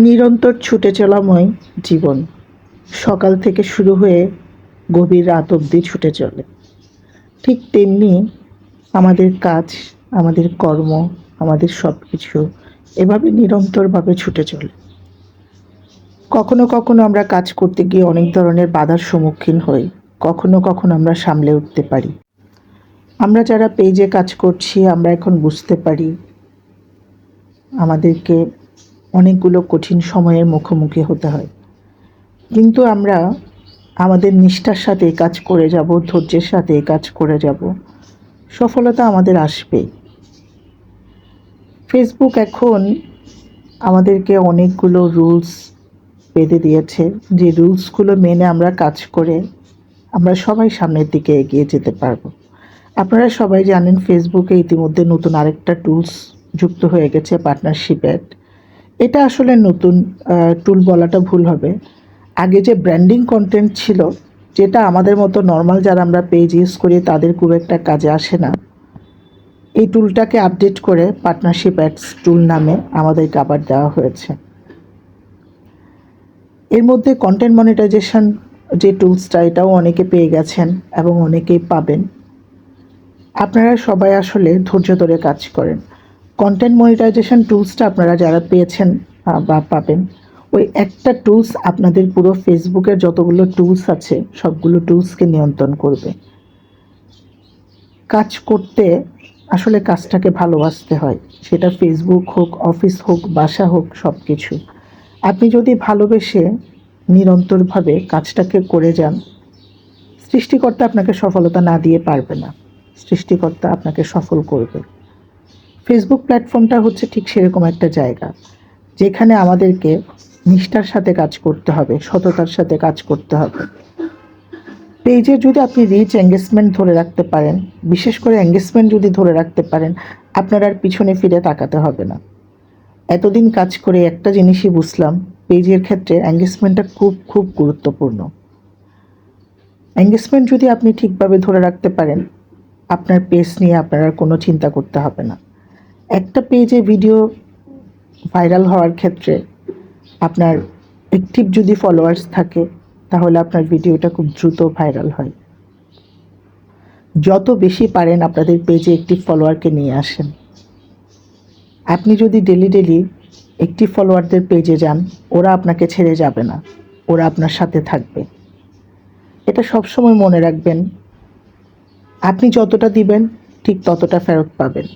নিরন্তর ছুটে চলাময় জীবন সকাল থেকে শুরু হয়ে গভীর রাত অবধি ছুটে চলে। ঠিক তেমনি আমাদের কাজ, আমাদের কর্ম, আমাদের সব কিছু এভাবে নিরন্তরভাবে ছুটে চলে। কখনো কখনো আমরা কাজ করতে গিয়ে অনেক ধরনের বাধার সম্মুখীন হই, কখনো কখনো আমরা সামলে উঠতে পারি। আমরা যারা পেজে কাজ করছি আমরা এখন বুঝতে পারি আমাদেরকে অনেকগুলো কঠিন সময়ের মুখোমুখি হতে হয়, কিন্তু আমরা আমাদের নিষ্ঠার সাথে কাজ করে যাব, ধৈর্যের সাথে কাজ করে যাব, সফলতা আমাদের আসবে। ফেসবুক এখন আমাদেরকে অনেকগুলো রুলস বেঁধে দিয়েছে, যে রুলসগুলো মেনে আমরা কাজ করে আমরা সবাই সামনের দিকে এগিয়ে যেতে পারবো। আপনারা সবাই জানেন ফেসবুকে ইতিমধ্যে নতুন আরেকটা টুলস যুক্ত হয়ে গেছে, পার্টনারশিপ অ্যাড। এটা আসলে নতুন টুল বলাটা ভুল হবে। আগে যে ব্র্যান্ডিং কন্টেন্ট ছিল, যেটা আমাদের মতো নর্মাল যারা আমরা পেজ ইউজ করি তাদের খুব একটা কাজে আসে না, এই টুলটাকে আপডেট করে পার্টনারশিপ অ্যাডস টুল নামে আমাদেরকে আবার দেওয়া হয়েছে। এর মধ্যে কন্টেন্ট মনিটাইজেশন যে টুলসটা, এটাও অনেকে পেয়ে গেছেন এবং অনেকেই পাবেন। আপনারা সবাই আসলে ধৈর্য ধরে কাজ করেন। কন্টেন্ট মনিটাইজেশন টুলসটা আপনারা যারা পেয়েছেন বা পাবেন, ওই একটা টুলস আপনাদের পুরো ফেসবুকের যতগুলো টুলস আছে সবগুলো টুলসকে নিয়ন্ত্রণ করবে। কাজ করতে আসলে কাজটাকে ভালোবাসতে হয়, সেটা ফেসবুক হোক, অফিস হোক, বাসা হোক, সব কিছু। আপনি যদি ভালোবেসে নিরন্তরভাবে কাজটাকে করে যান, সৃষ্টিকর্তা আপনাকে সফলতা না দিয়ে পারবে না, সৃষ্টিকর্তা আপনাকে সফল করবে। ফেসবুক প্ল্যাটফর্মটা হচ্ছে ঠিক সেরকম একটা জায়গা, যেখানে আমাদেরকে নিষ্ঠার সাথে কাজ করতে হবে, সততার সাথে কাজ করতে হবে। পেজে যদি আপনি রিচ এঙ্গেজমেন্ট ধরে রাখতে পারেন, বিশেষ করে এঙ্গেজমেন্ট যদি ধরে রাখতে পারেন, আপনার আর পিছনে ফিরে তাকাতে হবে না। এতদিন কাজ করে একটা জিনিসই বুঝলাম, পেজের ক্ষেত্রে এঙ্গেজমেন্টটা খুব খুব গুরুত্বপূর্ণ। এঙ্গেজমেন্ট যদি আপনি ঠিকভাবে ধরে রাখতে পারেন, আপনার পেজ নিয়ে আপনার আর কোনো চিন্তা করতে হবে না। একটা পেজে ভিডিও ভাইরাল হওয়ার ক্ষেত্রে আপনার অ্যাক্টিভ যদি ফলোয়ার্স থাকে, তাহলে আপনার ভিডিওটা খুব দ্রুত ভাইরাল হয়। যত বেশি পারেন আপনাদের পেজে অ্যাক্টিভ ফলোয়ারকে নিয়ে আসেন। আপনি যদি ডেলি ডেলি অ্যাক্টিভ ফলোয়ারদের পেজে যান, ওরা আপনাকে ছেড়ে যাবে না, ওরা আপনার সাথে থাকবে। এটা সবসময় মনে রাখবেন, আপনি যতটা দিবেন ঠিক ততটা ফেরত পাবেন।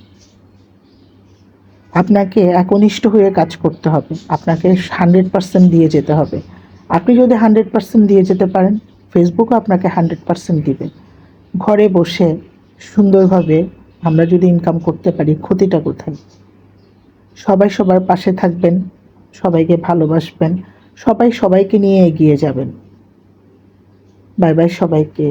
আপনাকে একনিষ্ঠ হয়ে কাজ করতে হবে, আপনাকে 100% দিয়ে যেতে হবে। আপনি যদি 100% দিয়ে যেতে পারেন, ফেসবুকও আপনাকে 100% দিবে। ঘরে বসে সুন্দরভাবে আমরা যদি ইনকাম করতে পারি, ক্ষতিটা কোথায়? সবাই সবার পাশে থাকবেন, সবাইকে ভালোবাসবেন, সবাই সবাইকে নিয়ে এগিয়ে যাবেন। বাই বাই সবাইকে।